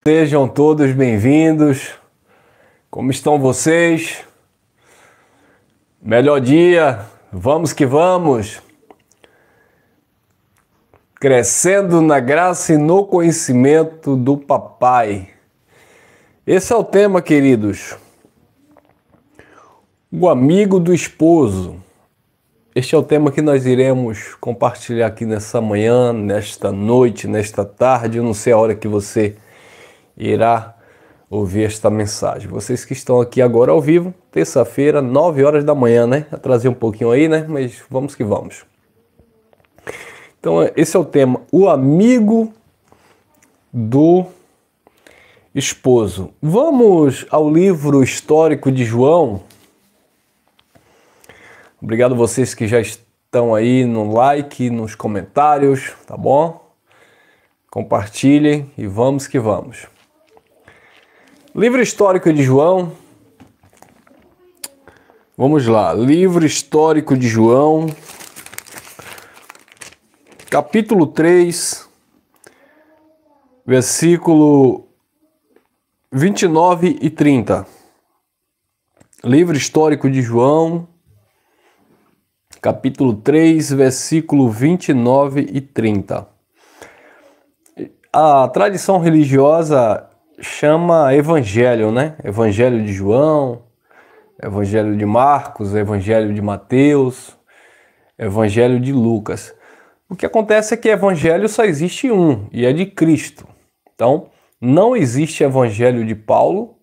Sejam todos bem-vindos. Como estão vocês? Melhor dia, vamos que vamos. Crescendo na graça e no conhecimento do Papai. Esse é o tema, queridos. O amigo do esposo. Este é o tema que nós iremos compartilhar aqui nessa manhã, nesta noite, nesta tarde. Eu não sei a hora que você irá ouvir esta mensagem. Vocês que estão aqui agora ao vivo, terça-feira, 9 horas da manhã, né? Atrasei um pouquinho aí, né? Mas vamos que vamos. Então, esse é o tema, o amigo do esposo. Vamos ao livro histórico de João. Obrigado a vocês que já estão aí no like, nos comentários, tá bom? Compartilhem e vamos que vamos. Livro histórico de João. Vamos lá, livro histórico de João, capítulo 3, versículo 29 e 30. Livro histórico de João, capítulo 3, versículo 29 e 30. A tradição religiosa chama evangelho, né? Evangelho de João, evangelho de Marcos, evangelho de Mateus, evangelho de Lucas. O que acontece é que evangelho só existe um, e é de Cristo. Então, não existe evangelho de Paulo,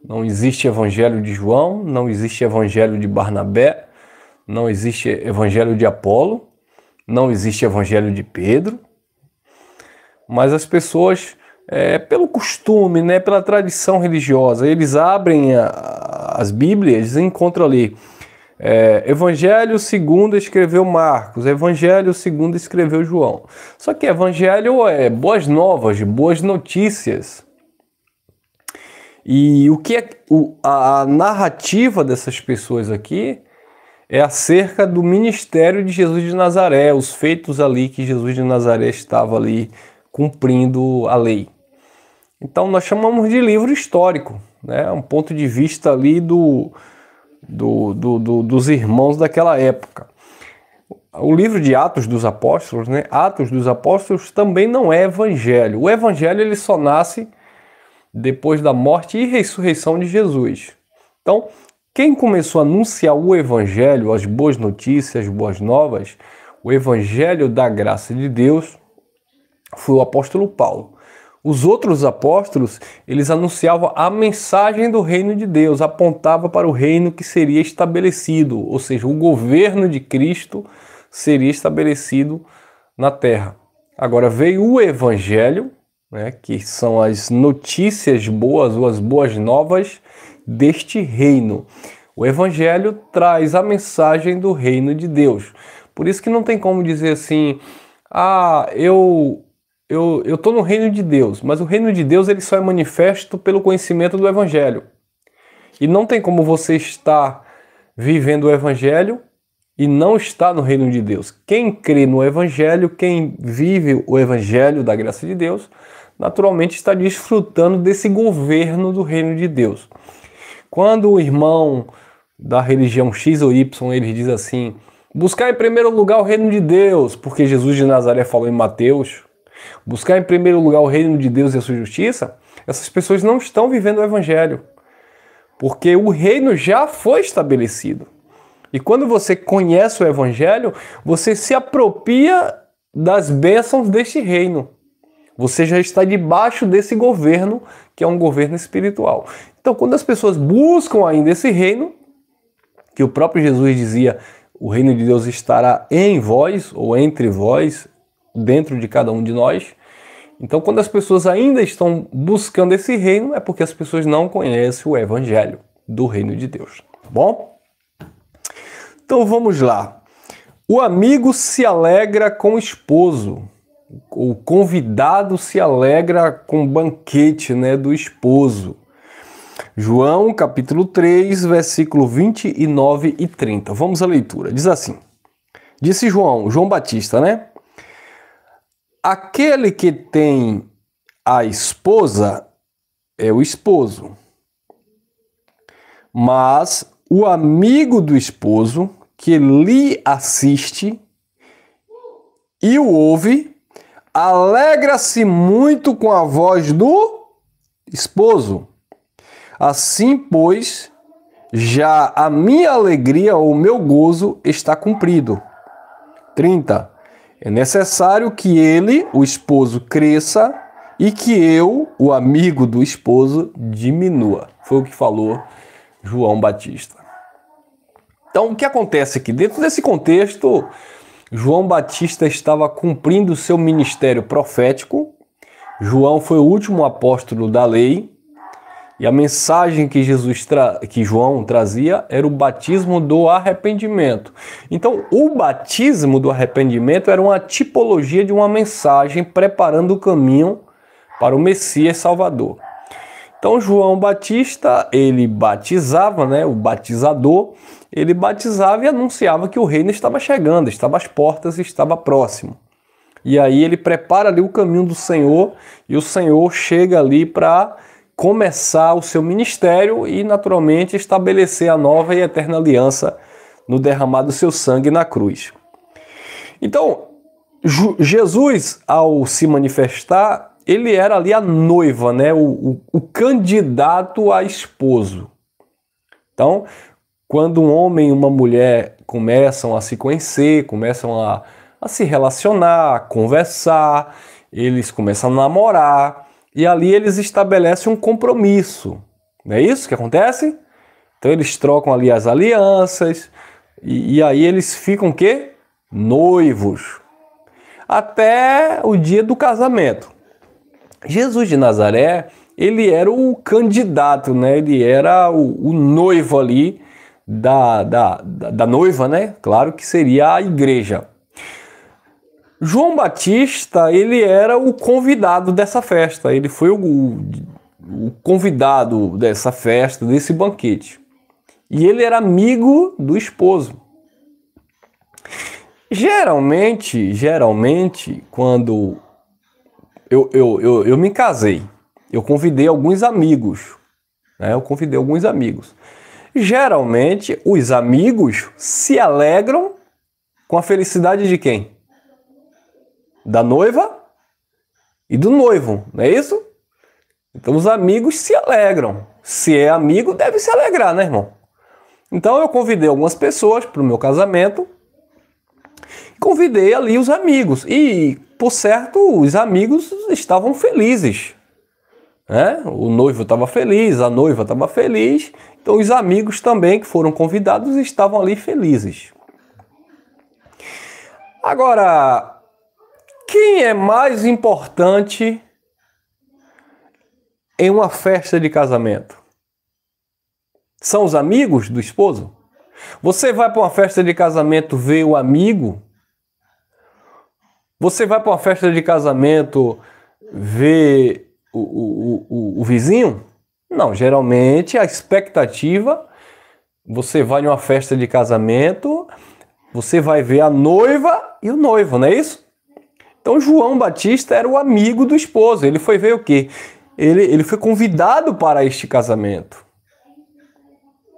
não existe evangelho de João, não existe evangelho de Barnabé, não existe evangelho de Apolo, não existe evangelho de Pedro, mas as pessoas, pelo costume, né, pela tradição religiosa, eles abrem as Bíblias e encontram ali Evangelho segundo escreveu Marcos, Evangelho segundo escreveu João. Só que Evangelho é boas novas, boas notícias. E o que a narrativa dessas pessoas aqui é acerca do ministério de Jesus de Nazaré, os feitos ali que Jesus de Nazaré estava ali cumprindo a lei. Então nós chamamos de livro histórico, né? Um ponto de vista ali dos irmãos daquela época. O livro de Atos dos Apóstolos, né? Atos dos Apóstolos também não é evangelho. O evangelho ele só nasce depois da morte e ressurreição de Jesus. Então, quem começou a anunciar o evangelho, as boas notícias, as boas novas, o evangelho da graça de Deus, foi o apóstolo Paulo. Os outros apóstolos, eles anunciavam a mensagem do reino de Deus, apontava para o reino que seria estabelecido, ou seja, o governo de Cristo seria estabelecido na terra. Agora veio o evangelho, né, que são as notícias boas ou as boas novas deste reino. O evangelho traz a mensagem do reino de Deus. Por isso que não tem como dizer assim, eu estou no reino de Deus, mas o reino de Deus ele só é manifesto pelo conhecimento do evangelho. E não tem como você estar vivendo o evangelho e não estar no reino de Deus. Quem crê no evangelho, quem vive o evangelho da graça de Deus, naturalmente está desfrutando desse governo do reino de Deus. Quando o irmão da religião X ou Y, ele diz assim, buscar em primeiro lugar o reino de Deus, porque Jesus de Nazaré falou em Mateus, buscar em primeiro lugar o reino de Deus e a sua justiça, essas pessoas não estão vivendo o evangelho, porque o reino já foi estabelecido. E quando você conhece o evangelho, você se apropria das bênçãos deste reino. Você já está debaixo desse governo, que é um governo espiritual. Então, quando as pessoas buscam ainda esse reino, que o próprio Jesus dizia, o reino de Deus estará em vós, ou entre vós, dentro de cada um de nós. Então, quando as pessoas ainda estão buscando esse reino, é porque as pessoas não conhecem o evangelho do reino de Deus, tá bom? Então, vamos lá. O amigo se alegra com o esposo. O convidado se alegra com o banquete, né, do esposo. João, capítulo 3, versículo 29 e 30. Vamos à leitura. Diz assim, disse João Batista, né? Aquele que tem A esposa é o esposo, mas o amigo do esposo que lhe assiste e o ouve, alegra-se muito com a voz do esposo. Assim, pois, já a minha alegria ou o meu gozo está cumprido. 30. É necessário que ele, o esposo, cresça e que eu, o amigo do esposo, diminua. Foi o que falou João Batista. Então, o que acontece aqui? Dentro desse contexto, João Batista estava cumprindo o seu ministério profético. João foi o último apóstolo da lei. E a mensagem que que João trazia era o batismo do arrependimento. Então, o batismo do arrependimento era uma tipologia de uma mensagem preparando o caminho para o Messias Salvador. Então, João Batista, ele batizava, né, o batizador, ele batizava e anunciava que o reino estava chegando, estava às portas, estava próximo. E aí ele prepara ali o caminho do Senhor e o Senhor chega ali para começar o seu ministério e, naturalmente, estabelecer a nova e eterna aliança no derramar do seu sangue na cruz. Então, Jesus, ao se manifestar, ele era ali a noiva, né? o candidato a esposo. Então, quando um homem e uma mulher começam a se conhecer, começam a se relacionar, a conversar, eles começam a namorar, e ali eles estabelecem um compromisso. Não é isso que acontece? Então eles trocam ali as alianças e aí eles ficam o quê? Noivos. Até o dia do casamento. Jesus de Nazaré, ele era o candidato, né? Ele era o noivo ali da noiva, né? Claro que seria a igreja. João Batista, ele era o convidado dessa festa, ele foi o convidado dessa festa, desse banquete. E ele era amigo do esposo. Geralmente, quando eu me casei, eu convidei alguns amigos, né? Geralmente, os amigos se alegram com a felicidade de quem? Da noiva e do noivo, não é isso? Então os amigos se alegram. Se é amigo, deve se alegrar, né, irmão? Então eu convidei algumas pessoas para o meu casamento, convidei ali os amigos e, por certo, os amigos estavam felizes, né? O noivo estava feliz, a noiva estava feliz, então os amigos também que foram convidados estavam ali felizes. Agora, quem é mais importante em uma festa de casamento? São os amigos do esposo? Você vai para uma festa de casamento ver o amigo? Você vai para uma festa de casamento ver o vizinho? Não, geralmente a expectativa, você vai em uma festa de casamento, você vai ver a noiva e o noivo, não é isso? Então João Batista era o amigo do esposo. Ele foi ver o quê? Ele foi convidado para este casamento.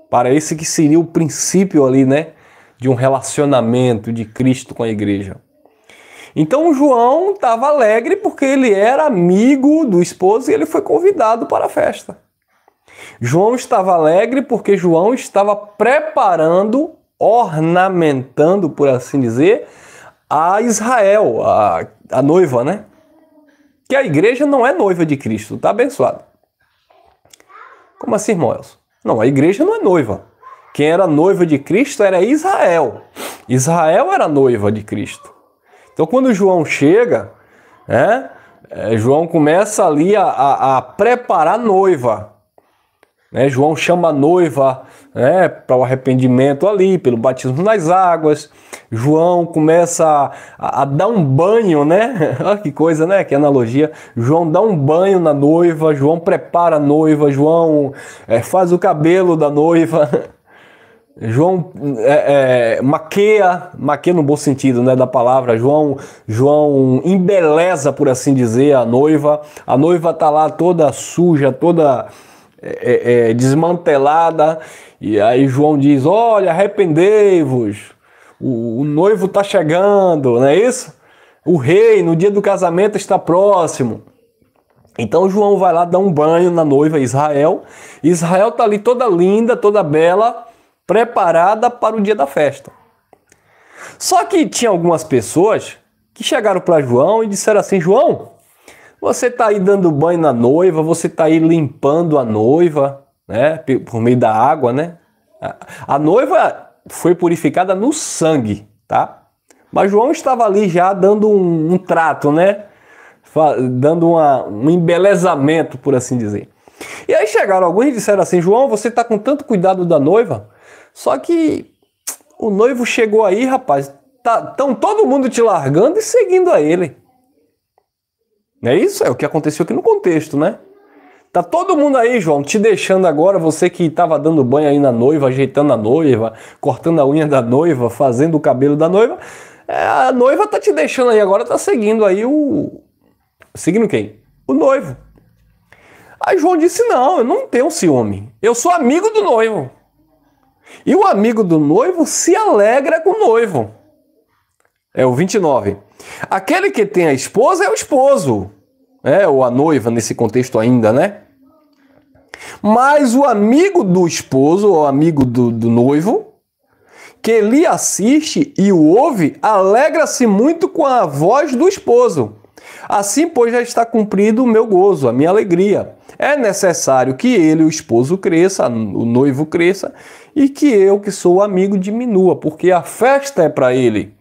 Para esse que seria o princípio ali, né? De um relacionamento de Cristo com a igreja. Então João estava alegre porque ele era amigo do esposo e ele foi convidado para a festa. João estava alegre porque João estava preparando, ornamentando, por assim dizer, a Israel, a noiva, né? Que a igreja não é noiva de Cristo, tá abençoado? Como assim, irmão Elson? Não, a igreja não é noiva. Quem era noiva de Cristo era Israel. Israel era noiva de Cristo. Então, quando João chega, né, João começa ali a preparar a noiva. Né? João chama a noiva, né, para o arrependimento ali, pelo batismo nas águas. João começa a dar um banho, né? Olha que coisa, né? Que analogia. João dá um banho na noiva, João prepara a noiva, João faz o cabelo da noiva. João maquia no bom sentido, né, da palavra. João embeleza, por assim dizer, a noiva. A noiva tá lá toda suja, toda desmantelada. E aí João diz: olha, arrependei-vos. O noivo tá chegando, não é isso? O rei, no dia do casamento, está próximo. Então João vai lá dar um banho na noiva Israel. Israel tá ali toda linda, toda bela, preparada para o dia da festa. Só que tinha algumas pessoas que chegaram para João e disseram assim: João, você está aí dando banho na noiva, você está aí limpando a noiva, né, por meio da água, né? A noiva foi purificada no sangue, tá? Mas João estava ali já dando um trato, né? Dando um embelezamento, por assim dizer. E aí chegaram alguns e disseram assim: João, você está com tanto cuidado da noiva, só que o noivo chegou aí, rapaz, estão todo mundo te largando e seguindo a ele. Não é isso? É o que aconteceu aqui no contexto, né? Tá todo mundo aí, João, te deixando agora, você que estava dando banho aí na noiva, ajeitando a noiva, cortando a unha da noiva, fazendo o cabelo da noiva. A noiva tá te deixando aí agora, tá seguindo aí Seguindo quem? O noivo. Aí João disse: não, eu não tenho ciúme. Eu sou amigo do noivo. E o amigo do noivo se alegra com o noivo. É o 29. Aquele que tem a esposa é o esposo. Ou a noiva nesse contexto ainda, né? Mas o amigo do esposo, ou amigo do noivo, que lhe assiste e o ouve, alegra-se muito com a voz do esposo. Assim, pois, já está cumprido o meu gozo, a minha alegria. É necessário que ele, o esposo, cresça, o noivo cresça, e que eu, que sou amigo, diminua, porque a festa é para ele.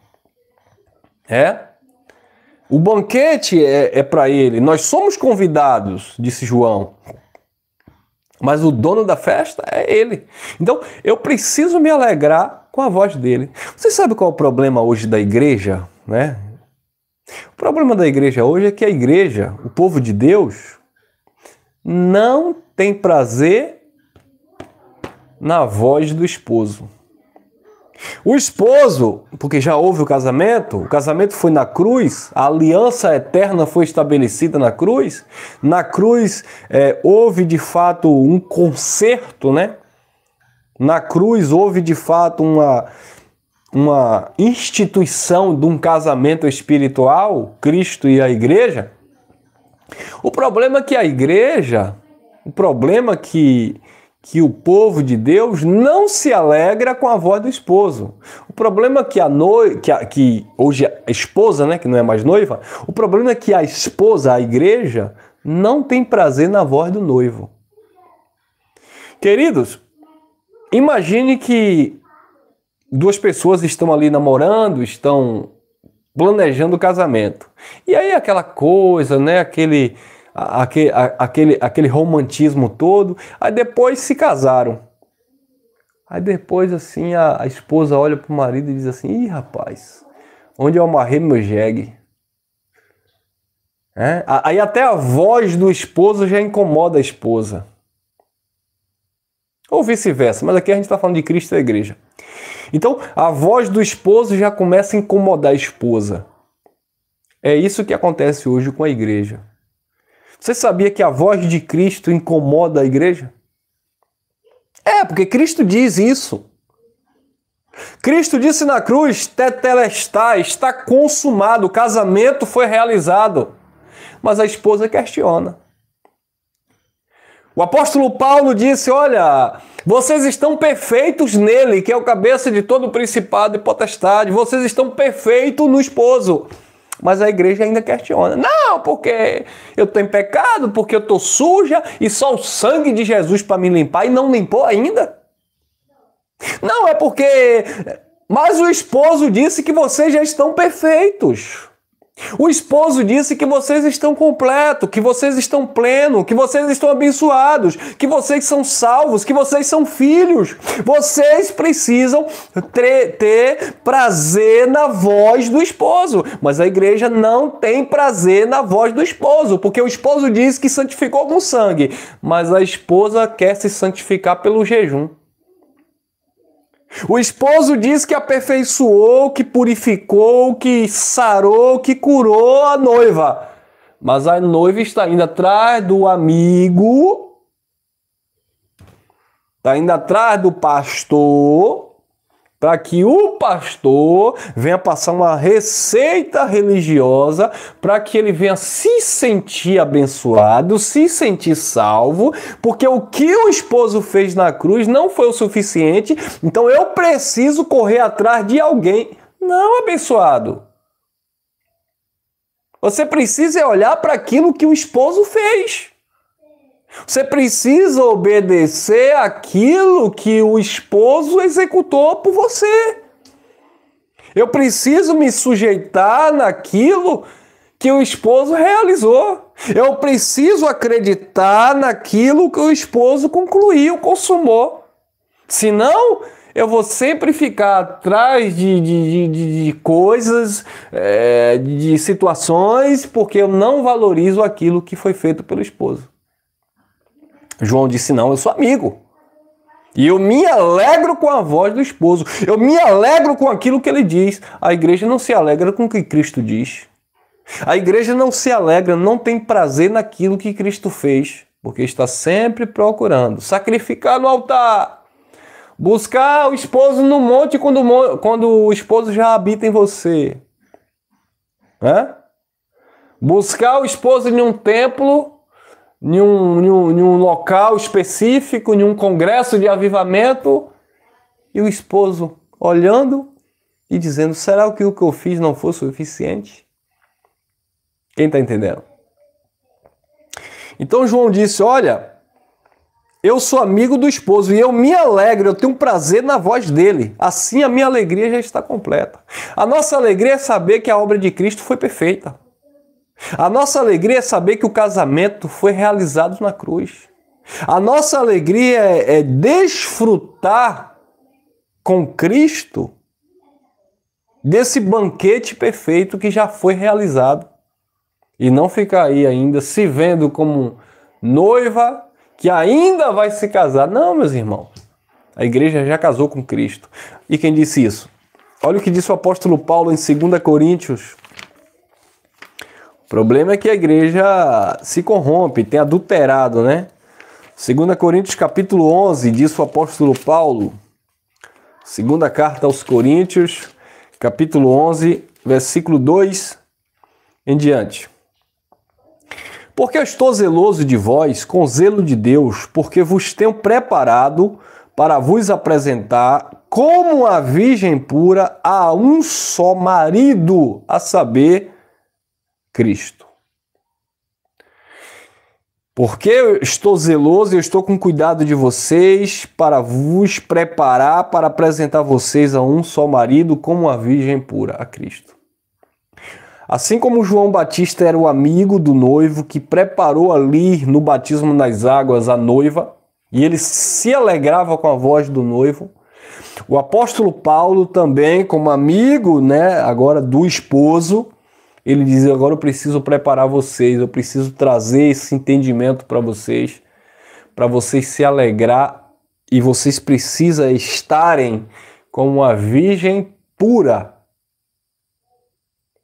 O banquete é para ele. Nós somos convidados, disse João. Mas o dono da festa é ele. Então, eu preciso me alegrar com a voz dele. Você sabe qual é o problema hoje da igreja, né? O problema da igreja hoje é que a igreja, o povo de Deus, não tem prazer na voz do esposo. O esposo, porque já houve o casamento foi na cruz, a aliança eterna foi estabelecida na cruz. Na cruz houve de fato um concerto, né? Na cruz houve de fato uma instituição de um casamento espiritual, Cristo e a igreja. O problema é que a igreja, que o povo de Deus não se alegra com a voz do esposo. O problema é que hoje a esposa, né, que não é mais noiva, o problema é que a esposa, a igreja, não tem prazer na voz do noivo. Queridos, imagine que duas pessoas estão ali namorando, estão planejando o casamento. E aí aquela coisa, né, aquele romantismo todo, aí depois se casaram. Aí depois assim a esposa olha pro marido e diz assim: ih, rapaz, onde eu amarrei meu jegue? Aí até a voz do esposo já incomoda a esposa. Ou vice-versa, mas aqui a gente está falando de Cristo e a igreja. Então a voz do esposo já começa a incomodar a esposa. É isso que acontece hoje com a igreja. Você sabia que a voz de Cristo incomoda a igreja? Porque Cristo diz isso. Cristo disse na cruz: tetelestai, está consumado, o casamento foi realizado. Mas a esposa questiona. O apóstolo Paulo disse: olha, vocês estão perfeitos nele, que é o cabeça de todo o principado e potestade. Vocês estão perfeitos no esposo. Mas a igreja ainda questiona. Não, porque eu estou em pecado, porque eu estou suja e só o sangue de Jesus para me limpar, e não limpou ainda. Não, é porque... Mas o esposo disse que vocês já estão perfeitos. O esposo disse que vocês estão completos, que vocês estão plenos, que vocês estão abençoados, que vocês são salvos, que vocês são filhos. Vocês precisam ter prazer na voz do esposo. Mas a igreja não tem prazer na voz do esposo, porque o esposo diz que santificou com sangue, mas a esposa quer se santificar pelo jejum. O esposo diz que aperfeiçoou, que purificou, que sarou, que curou a noiva. Mas a noiva está indo atrás do amigo, está indo atrás do pastor, para que o pastor venha passar uma receita religiosa, para que ele venha se sentir abençoado, se sentir salvo, porque o que o esposo fez na cruz não foi o suficiente, então eu preciso correr atrás de alguém. Não, abençoado. Você precisa olhar para aquilo que o esposo fez. Você precisa obedecer aquilo que o esposo executou por você. Eu preciso me sujeitar naquilo que o esposo realizou. Eu preciso acreditar naquilo que o esposo concluiu, consumou. Senão, eu vou sempre ficar atrás de coisas, de situações, porque eu não valorizo aquilo que foi feito pelo esposo. João disse, não, eu sou amigo. E eu me alegro com a voz do esposo. Eu me alegro com aquilo que ele diz. A igreja não se alegra com o que Cristo diz. A igreja não se alegra, não tem prazer naquilo que Cristo fez, porque está sempre procurando sacrificar no altar, buscar o esposo no monte quando o esposo já habita em você. Buscar o esposo em um templo, em um local específico, em um congresso de avivamento, e o esposo olhando e dizendo, será que o que eu fiz não foi suficiente? Quem está entendendo? Então João disse, olha, eu sou amigo do esposo e eu me alegro, eu tenho prazer na voz dele. Assim a minha alegria já está completa. A nossa alegria é saber que a obra de Cristo foi perfeita. A nossa alegria é saber que o casamento foi realizado na cruz. A nossa alegria é desfrutar com Cristo desse banquete perfeito que já foi realizado. E não ficar aí ainda se vendo como noiva que ainda vai se casar. Não, meus irmãos. A igreja já casou com Cristo. E quem disse isso? Olha o que disse o apóstolo Paulo em 2 Coríntios. O problema é que a igreja se corrompe, tem adulterado, né? 2 Coríntios capítulo 11, diz o apóstolo Paulo, segunda carta aos Coríntios, capítulo 11, versículo 2 em diante. Porque eu estou zeloso de vós, com zelo de Deus, porque vos tenho preparado para vos apresentar como a virgem pura a um só marido, a saber, Cristo. Porque eu estou zeloso e eu estou com cuidado de vocês para vos preparar para apresentar vocês a um só marido como a virgem pura, a Cristo. Assim como João Batista era o amigo do noivo que preparou ali no batismo nas águas a noiva, e ele se alegrava com a voz do noivo, o apóstolo Paulo também, como amigo, né, agora do esposo, ele diz, agora eu preciso preparar vocês, eu preciso trazer esse entendimento para vocês se alegrar, e vocês precisam estarem como a virgem pura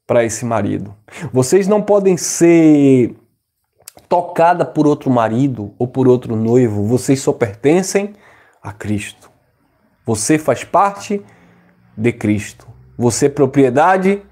para esse marido. Vocês não podem ser tocada por outro marido ou por outro noivo, vocês só pertencem a Cristo. Você faz parte de Cristo. Você é propriedade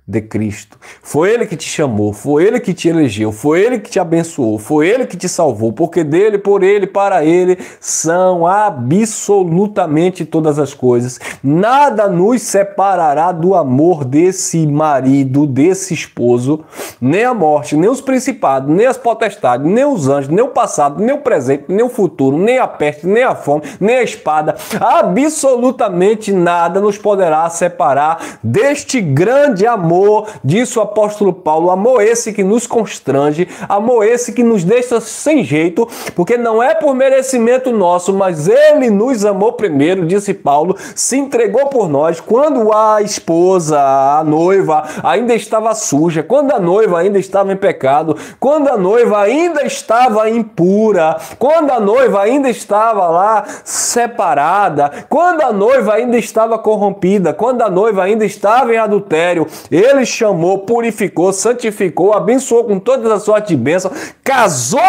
de Cristo. Foi Ele que te chamou, foi Ele que te elegeu, foi Ele que te abençoou, foi Ele que te salvou, porque dele, por Ele, para Ele são absolutamente todas as coisas. Nada nos separará do amor desse marido, desse esposo, nem a morte, nem os principados, nem as potestades, nem os anjos, nem o passado, nem o presente, nem o futuro, nem a peste, nem a fome, nem a espada. Absolutamente nada nos poderá separar deste grande amor amor, disse o apóstolo Paulo, amor esse que nos constrange, amor esse que nos deixa sem jeito, porque não é por merecimento nosso, mas ele nos amou primeiro, disse Paulo, se entregou por nós, quando a esposa, a noiva, ainda estava suja, quando a noiva ainda estava em pecado, quando a noiva ainda estava impura, quando a noiva ainda estava lá separada, quando a noiva ainda estava corrompida, quando a noiva ainda estava em adultério, ele chamou, purificou, santificou, abençoou com todas as sortes de bênção, casou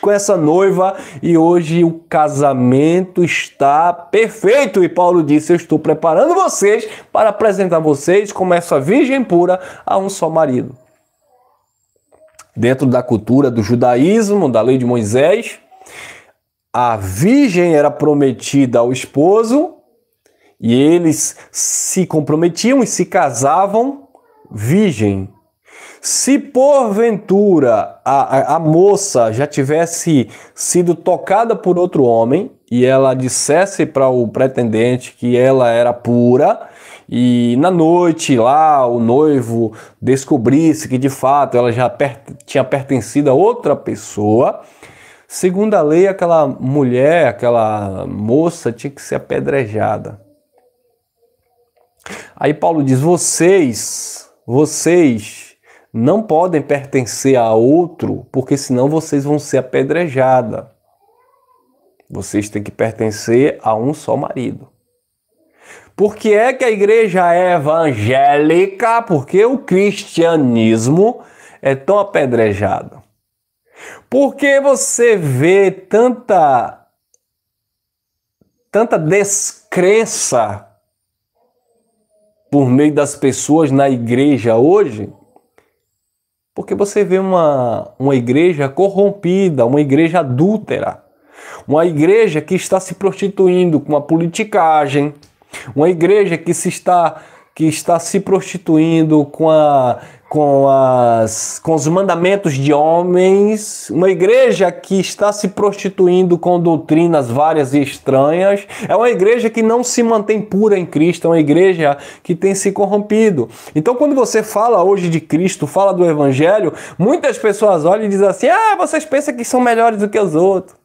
com essa noiva e hoje o casamento está perfeito. E Paulo disse, eu estou preparando vocês para apresentar vocês como essa virgem pura a um só marido. Dentro da cultura do judaísmo, da lei de Moisés, a virgem era prometida ao esposo e eles se comprometiam e se casavam virgem. Se porventura a moça já tivesse sido tocada por outro homem e ela dissesse para o pretendente que ela era pura, e na noite lá o noivo descobrisse que de fato ela já tinha pertencido a outra pessoa, segundo a lei, aquela mulher, aquela moça tinha que ser apedrejada. Aí Paulo diz, vocês não podem pertencer a outro, porque senão vocês vão ser apedrejadas. Vocês têm que pertencer a um só marido. Por que é que a igreja é evangélica? Porque o cristianismo é tão apedrejado. Porque você vê tanta descrença por meio das pessoas na igreja hoje? Porque você vê uma igreja corrompida, uma igreja adúltera, uma igreja que está se prostituindo com a politicagem, uma igreja que está se prostituindo com os mandamentos de homens, uma igreja que está se prostituindo com doutrinas várias e estranhas, é uma igreja que não se mantém pura em Cristo, é uma igreja que tem se corrompido. Então, quando você fala hoje de Cristo, fala do Evangelho, muitas pessoas olham e dizem assim, vocês pensam que são melhores do que os outros.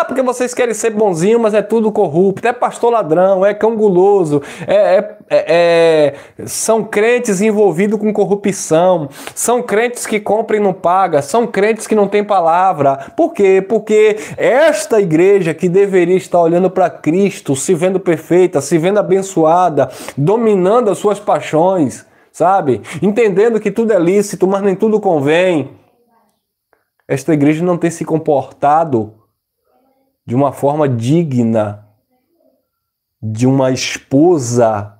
Porque vocês querem ser bonzinhos, mas é tudo corrupto, é pastor ladrão, é cão guloso, são crentes envolvidos com corrupção, são crentes que compram e não pagam, são crentes que não têm palavra. Por quê? Porque esta igreja que deveria estar olhando para Cristo, se vendo perfeita, se vendo abençoada, dominando as suas paixões, sabe? Entendendo que tudo é lícito, mas nem tudo convém. Esta igreja não tem se comportado de uma forma digna de uma esposa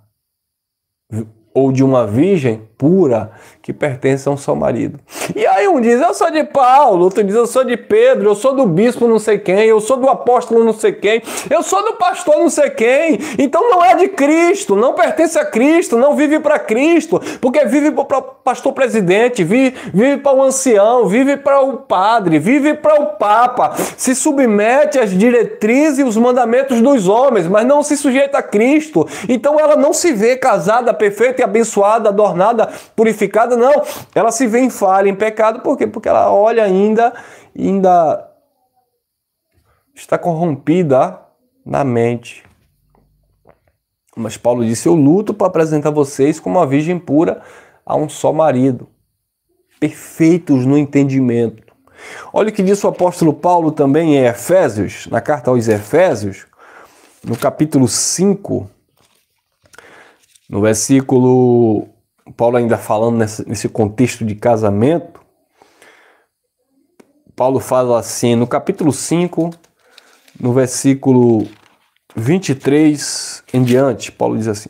ou de uma virgem pura que pertence a um só marido. E aí um diz, eu sou de Paulo, outro diz, eu sou de Pedro, eu sou do bispo não sei quem, eu sou do apóstolo não sei quem, eu sou do pastor não sei quem. Então não é de Cristo, não pertence a Cristo, não vive para Cristo, porque vive para o pastor presidente, vive para o ancião, vive para o padre, vive para o papa, se submete às diretrizes e os mandamentos dos homens, mas não se sujeita a Cristo. Então ela não se vê casada, perfeita e abençoada, adornada, purificada, não. Ela se vê em falha, em pecado. Por quê? Porque ela olha ainda está corrompida na mente. Mas Paulo disse, eu luto para apresentar vocês como uma virgem pura a um só marido, perfeitos no entendimento. Olha o que diz o apóstolo Paulo também em Efésios, na carta aos Efésios, no capítulo 5, no versículo, Paulo ainda falando nesse contexto de casamento, Paulo fala assim, no capítulo 5, no versículo 23 em diante, Paulo diz assim,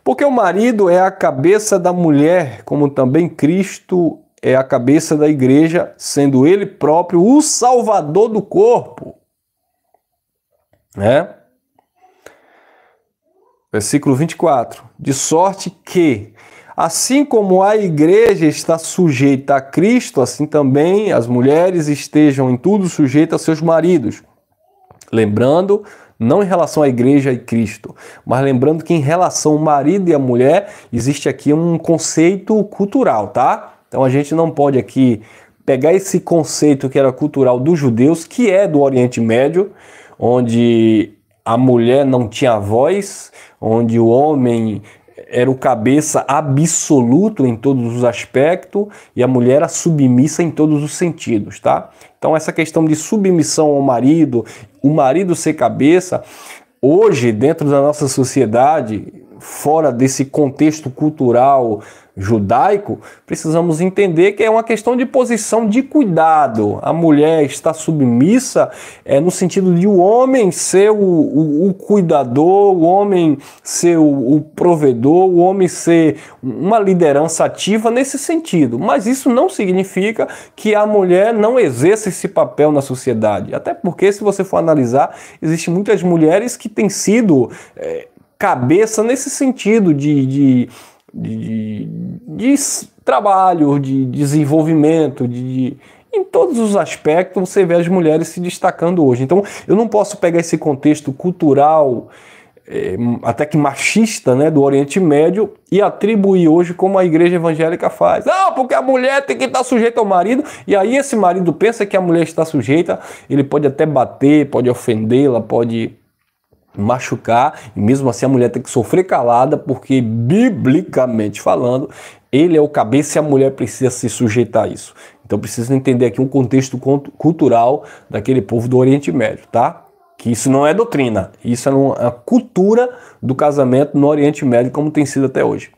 porque o marido é a cabeça da mulher, como também Cristo é a cabeça da igreja, sendo ele próprio o salvador do corpo. Versículo 24. De sorte que, assim como a igreja está sujeita a Cristo, assim também as mulheres estejam em tudo sujeitas a seus maridos. Lembrando Não em relação à igreja e Cristo, mas lembrando que em relação ao marido e à mulher, existe aqui um conceito cultural, tá? Então a gente não pode aqui pegar esse conceito que era cultural dos judeus, que é do Oriente Médio, onde a mulher não tinha voz, onde o homem era o cabeça absoluto em todos os aspectos e a mulher era submissa em todos os sentidos, tá? Então essa questão de submissão ao marido, o marido ser cabeça, hoje dentro da nossa sociedade, fora desse contexto cultural judaico, precisamos entender que é uma questão de posição de cuidado. A mulher está submissa no sentido de o homem ser o cuidador, o homem ser o provedor, o homem ser uma liderança ativa nesse sentido. Mas isso não significa que a mulher não exerça esse papel na sociedade. Até porque, se você for analisar, existem muitas mulheres que têm sido cabeça nesse sentido de trabalho, de desenvolvimento, em todos os aspectos você vê as mulheres se destacando hoje. Então eu não posso pegar esse contexto cultural, até que machista, né, do Oriente Médio e atribuir hoje como a igreja evangélica faz. Não, porque a mulher tem que estar sujeita ao marido, e aí esse marido pensa que a mulher está sujeita, ele pode até bater, pode ofendê-la, pode machucar, e mesmo assim a mulher tem que sofrer calada, porque biblicamente falando, ele é o cabeça e a mulher precisa se sujeitar a isso. Então precisa entender aqui um contexto cultural daquele povo do Oriente Médio, tá? Que isso não é doutrina, isso é uma cultura do casamento no Oriente Médio, como tem sido até hoje.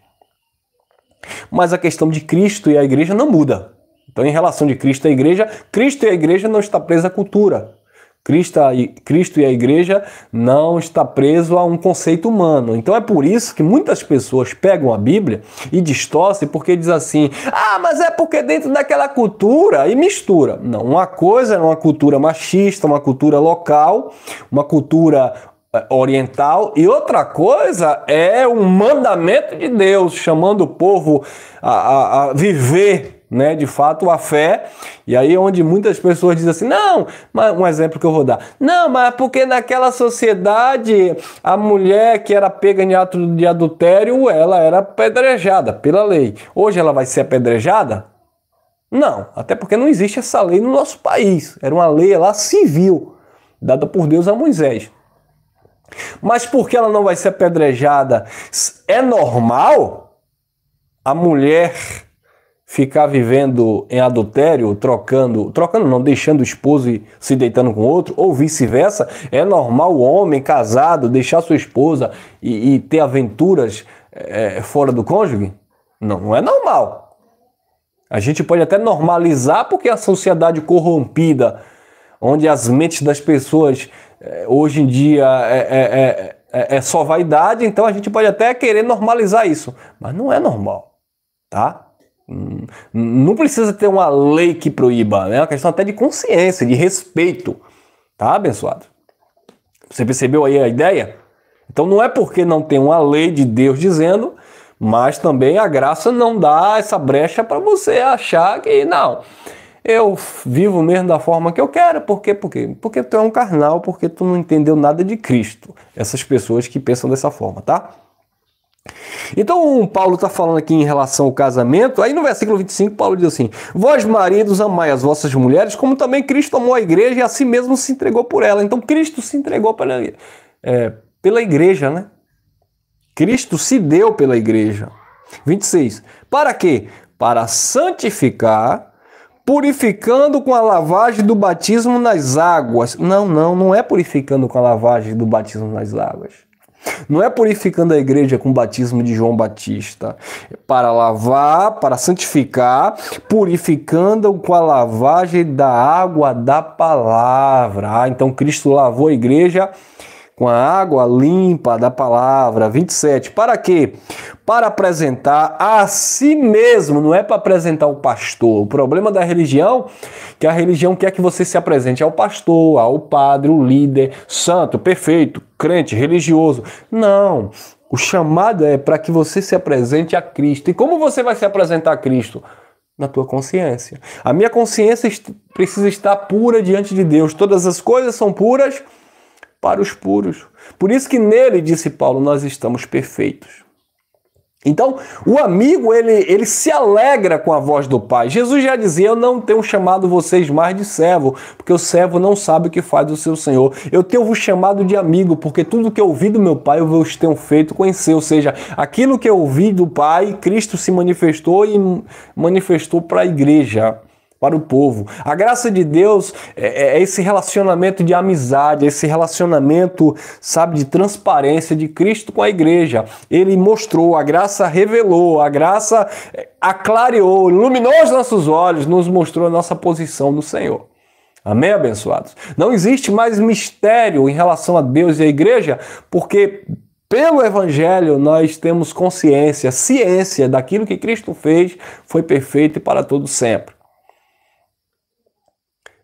Mas a questão de Cristo e a igreja não muda. Então, em relação de Cristo e a igreja não está presa à cultura. Cristo e a igreja não está preso a um conceito humano. Então é por isso que muitas pessoas pegam a Bíblia e distorcem, porque diz assim, mas é porque dentro daquela cultura, e mistura. Não, uma coisa é uma cultura machista, uma cultura local, uma cultura oriental, e outra coisa é um mandamento de Deus, chamando o povo a viver, né, de fato, a fé. E aí onde muitas pessoas dizem assim, não, mas um exemplo que eu vou dar, não, mas porque naquela sociedade a mulher que era pega em ato de adultério, ela era apedrejada pela lei. Hoje ela vai ser apedrejada? Não, até porque não existe essa lei no nosso país. Era uma lei lá civil, dada por Deus a Moisés. Mas por que ela não vai ser apedrejada? É normal a mulher ficar vivendo em adultério, trocando não, deixando o esposo e se deitando com outro, ou vice-versa? É normal o homem casado deixar sua esposa e ter aventuras fora do cônjuge? Não, não é normal. A gente pode até normalizar porque a sociedade corrompida, onde as mentes das pessoas hoje em dia é só vaidade, então a gente pode até querer normalizar isso, mas não é normal, tá? Não precisa ter uma lei que proíba, né? É uma questão até de consciência, de respeito, tá, abençoado? Você percebeu aí a ideia? Então não é porque não tem uma lei de Deus dizendo, mas também a graça não dá essa brecha para você achar que não, eu vivo mesmo da forma que eu quero. Por quê? Porque tu é um carnal, porque tu não entendeu nada de Cristo. Essas pessoas que pensam dessa forma, tá? Então Paulo está falando aqui em relação ao casamento. Aí no versículo 25 Paulo diz assim: vós maridos amai as vossas mulheres como também Cristo amou a igreja e a si mesmo se entregou por ela. Então Cristo se entregou pela igreja, né? Cristo se deu pela igreja. 26. Para quê? Para santificar, purificando com a lavagem do batismo nas águas. Não é purificando com a lavagem do batismo nas águas. Não é purificando a igreja com o batismo de João Batista. É para lavar, para santificar, purificando com a lavagem da água da palavra. Então Cristo lavou a igreja com a água limpa da palavra. 27. Para quê? Para apresentar a si mesmo, não é para apresentar o pastor. O problema da religião é que a religião quer que você se apresente ao pastor, ao padre, o líder, santo, perfeito, crente, religioso. Não, o chamado é para que você se apresente a Cristo. E como você vai se apresentar a Cristo? Na tua consciência. A minha consciência precisa estar pura diante de Deus. Todas as coisas são puras para os puros. Por isso que nele, disse Paulo, nós estamos perfeitos. Então, o amigo, ele se alegra com a voz do Pai. Jesus já dizia, eu não tenho chamado vocês mais de servo, porque o servo não sabe o que faz o seu Senhor. Eu tenho vos chamado de amigo, porque tudo que eu ouvi do meu Pai, eu vos tenho feito conhecer. Ou seja, aquilo que eu ouvi do Pai, Cristo se manifestou e manifestou para a igreja, para o povo. A graça de Deus é esse relacionamento de amizade, esse relacionamento, sabe, de transparência de Cristo com a igreja. Ele mostrou, a graça revelou, a graça aclareou, iluminou os nossos olhos, nos mostrou a nossa posição no Senhor. Amém, abençoados? Não existe mais mistério em relação a Deus e a igreja, porque pelo Evangelho nós temos consciência, ciência daquilo que Cristo fez, foi perfeito e para todo sempre.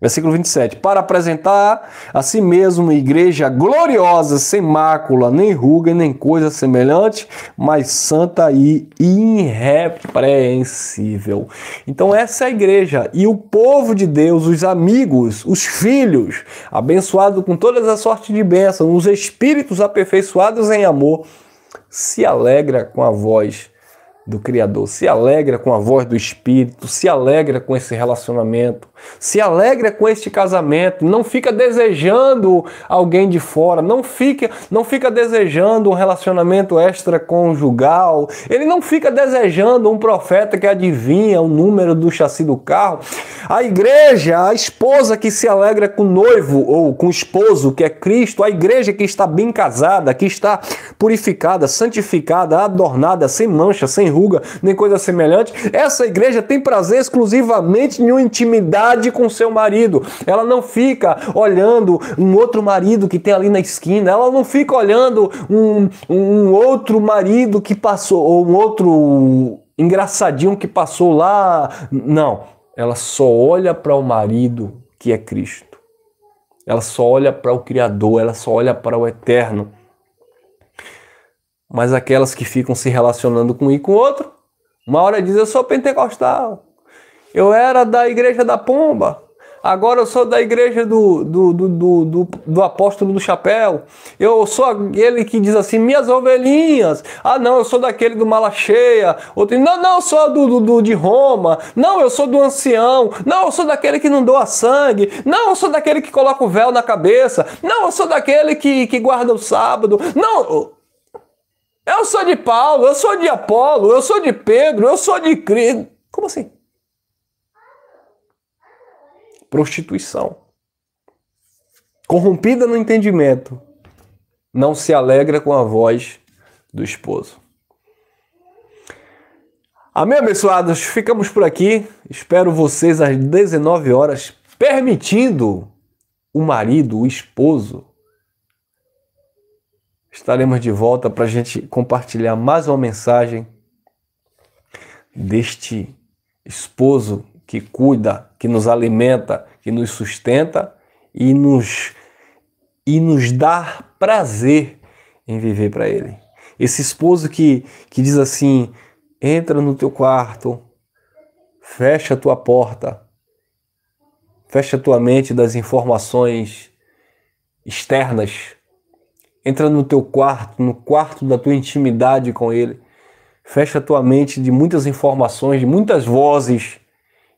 Versículo 27. Para apresentar a si mesmo igreja gloriosa, sem mácula, nem ruga, nem coisa semelhante, mas santa e irrepreensível. Então essa é a igreja. E o povo de Deus, os amigos, os filhos, abençoados com todas as sortes de bênção, os espíritos aperfeiçoados em amor, se alegra com a voz do Criador, se alegra com a voz do Espírito, se alegra com esse relacionamento, se alegra com este casamento, não fica desejando alguém de fora, não fica desejando um relacionamento extraconjugal, ele não fica desejando um profeta que adivinha o número do chassi do carro. A igreja, a esposa que se alegra com o noivo ou com o esposo, que é Cristo, a igreja que está bem casada, que está purificada, santificada, adornada, sem mancha, sem ruga, nem coisa semelhante, essa igreja tem prazer exclusivamente em uma intimidade com seu marido. Ela não fica olhando um outro marido que tem ali na esquina, ela não fica olhando um outro marido que passou, ou um outro engraçadinho que passou lá. Não, ela só olha para o marido que é Cristo. Ela só olha para o Criador, ela só olha para o Eterno. Mas aquelas que ficam se relacionando com um e com o outro, uma hora diz, eu sou pentecostal, eu era da igreja da pomba, agora eu sou da igreja do apóstolo do chapéu, eu sou aquele que diz assim, minhas ovelhinhas, ah não, eu sou daquele do mala cheia, outro, não, eu sou de Roma, não, eu sou do ancião, não, eu sou daquele que não doa sangue, não, eu sou daquele que coloca o véu na cabeça, não, eu sou daquele que guarda o sábado, não... Eu sou de Paulo, eu sou de Apolo, eu sou de Pedro, eu sou de Cristo. Como assim? Prostituição. Corrompida no entendimento, não se alegra com a voz do esposo. Amém, abençoados? Ficamos por aqui. Espero vocês às 19 horas, permitindo o marido, o esposo. Estaremos de volta para a gente compartilhar mais uma mensagem deste esposo que cuida, que nos alimenta, que nos sustenta e nos dá prazer em viver para Ele. Esse esposo que diz assim, entra no teu quarto, fecha a tua porta, fecha a tua mente das informações externas, entra no teu quarto, no quarto da tua intimidade com Ele. Fecha a tua mente de muitas informações, de muitas vozes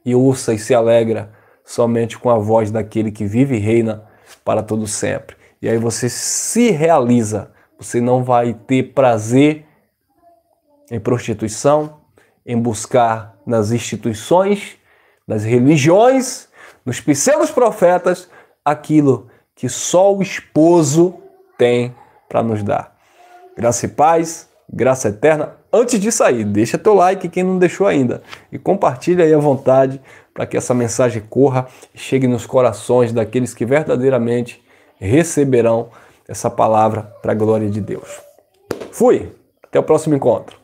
e ouça e se alegra somente com a voz daquele que vive e reina para todo sempre. E aí você se realiza. Você não vai ter prazer em prostituição, em buscar nas instituições, nas religiões, nos pseudos profetas, aquilo que só o esposo tem para nos dar. Graça e paz, graça eterna. Antes de sair, deixa teu like quem não deixou ainda e compartilha aí à vontade para que essa mensagem corra e chegue nos corações daqueles que verdadeiramente receberão essa palavra para a glória de Deus. Fui! Até o próximo encontro.